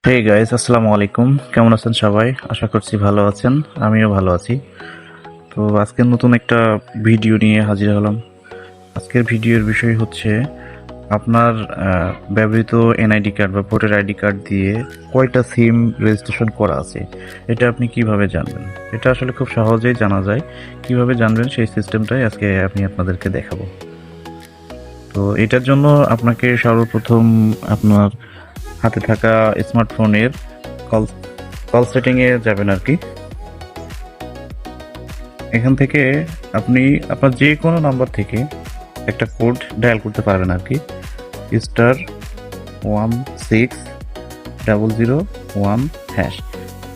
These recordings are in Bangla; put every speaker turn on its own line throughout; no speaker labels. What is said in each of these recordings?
হে গাইস, আসসালামু আলাইকুম। কেমন আছেন সবাই? আশা করছি ভালো আছেন। আমিও ভালো আছি। তো আজকে নতুন একটা ভিডিও নিয়ে হাজির হলাম। আজকের ভিডিওর বিষয় হচ্ছে আপনার ব্যবহৃত এনআইডি কার্ড বা ভোটার আইডি কার্ড দিয়ে কয়টা সিম রেজিস্ট্রেশন করা আছে, এটা আপনি কিভাবে জানবেন। এটা আসলে খুব সহজেই জানা যায়। কিভাবে জানবেন সেই সিস্টেমটাই আজকে আমি আপনাদেরকে দেখাবো। তো এটার জন্য আপনাকে সর্বপ্রথম আপনার হাতে থাকা স্মার্টফোনের কল কল সেটিংয়ে যাবেন আর কি। এখান থেকে আপনি আপনার যে কোনো নাম্বার থেকে একটা কোড ডায়াল করতে পারবেন আর কি। *160001#।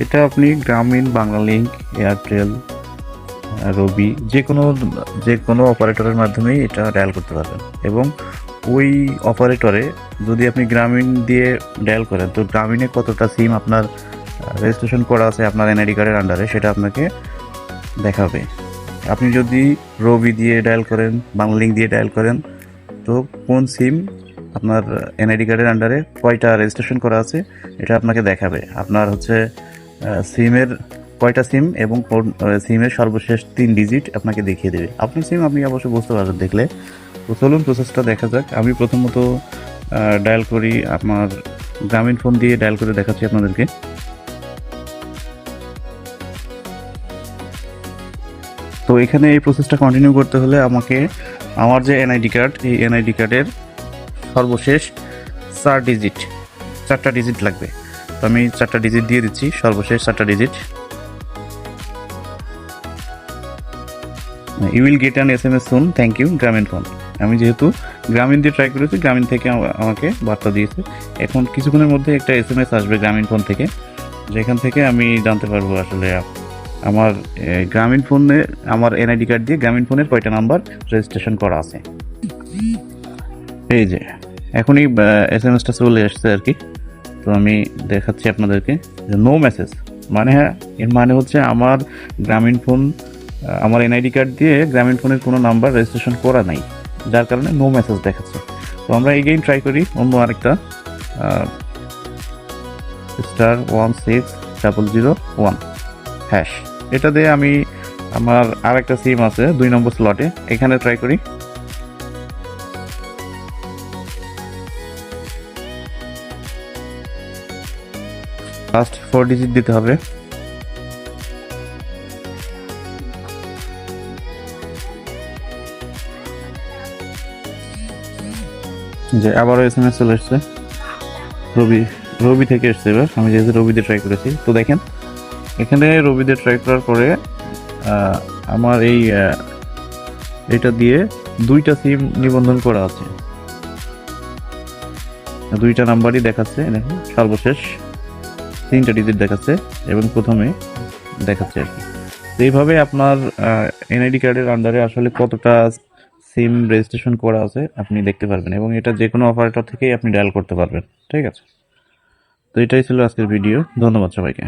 এটা আপনি গ্রামীণ, বাংলালিংক, এয়ারটেল, রবি যে কোনো অপারেটরের মাধ্যমেই এটা ডায়াল করতে পারবেন। এবং ওই অপারেটরে যদি আপনি গ্রামীণ দিয়ে ডায়াল করেন, তো গ্রামীণে কতটা সিম আপনার রেজিস্ট্রেশন করা আছে আপনার এনআইডি কার্ডের আন্ডারে, সেটা আপনাকে দেখাবে। আপনি যদি রবি দিয়ে ডায়াল করেন, বাংলালিংক দিয়ে ডায়াল করেন, তো কোন সিম আপনার এনআইডি কার্ডের আন্ডারে কয়টা রেজিস্ট্রেশন করা আছে এটা আপনাকে দেখাবে। আপনার হচ্ছে সিমের কয়টা সিম এবং কোন সিমের সর্বশেষ 3 ডিজিট আপনাকে দেখিয়ে দেবে। আপনার সিম আপনি অবশ্যই বুঝতে পারবেন দেখলে। তো চলুন প্রসেসটা দেখা যাক। আমি প্রথমত ডায়াল করি, আমার গ্রামীণ ফোন দিয়ে ডায়াল করে দেখাচ্ছি আপনাদেরকে। তো এখানে এই প্রসেসটা কন্টিনিউ করতে হলে আমাকে আমার যে এনআইডি কার্ড, এই এনআইডি কার্ডের সর্বশেষ 4টা ডিজিট লাগবে। তো আমি 4টা ডিজিট দিয়ে দিচ্ছি, সর্বশেষ 4টা digit. You will get an SMS soon, thank you Grameenphone. আমি যেহেতু গ্রামীণ দিয়ে ট্রাই করেছি, গ্রামীণ থেকে আমাকে বার্তা দিয়েছে। এখন কিছুক্ষণের মধ্যে একটা SMS আসবে গ্রামীণ ফোন থেকে, যেখান থেকে আমি জানতে পারবো আসলে আমার গ্রামীণ ফোনে আমার এনআইডি কার্ড দিয়ে গ্রামীণ ফোনের কয়টা নাম্বার রেজিস্ট্রেশন করা আছে। এই যে এখনই SMSটা চলে আসছে আর কি। তো আমি দেখাচ্ছি আপনাদেরকে, নো মেসেজ মানে, হ্যাঁ, এর মানে হচ্ছে আমার গ্রামীণ ফোন, আমার এনআইডি কার্ড দিয়ে গ্রামীণ ফোনের কোনো নাম্বার রেজিস্ট্রেশন করা নাই, যার কারণে নো মেসেজ দেখাচ্ছে। তো আমরা এগেইন ট্রাই করি অন্য আরেকটা *16001#। এটা দিয়ে আমি আমার আরেকটা সিম আছে 2 নম্বর স্লটে, এখানে ট্রাই করি। লাস্ট 4 ডিজিট দিতে হবে। যে আবারও SMS চলে এসছে, রবি থেকে এসছে। এবার আমি যেহেতু রবি দিয়ে ট্রাই করেছি, তো দেখেন এখানে রবি দিয়ে ট্রাই করার পরে আমার এটা দিয়ে 2টা সিম নিবন্ধন করা আছে, 2টা নাম্বারই দেখাচ্ছে। দেখেন সর্বশেষ 3টা ডিজিট দেখাচ্ছে এবং প্রথমে দেখাচ্ছে আর কি। তো এইভাবে আপনার এনআইডি কার্ডের আন্ডারে আসলে কতটা সিম রেজিস্ট্রেশন করা আছে আপনি দেখতে পারবেন, এবং এটা যে কোনো অপারেটর থেকেই আপনি ডায়াল করতে পারবেন। ঠিক আছে, তো এটাই ছিল আজকের ভিডিও। ধন্যবাদ সবাইকে।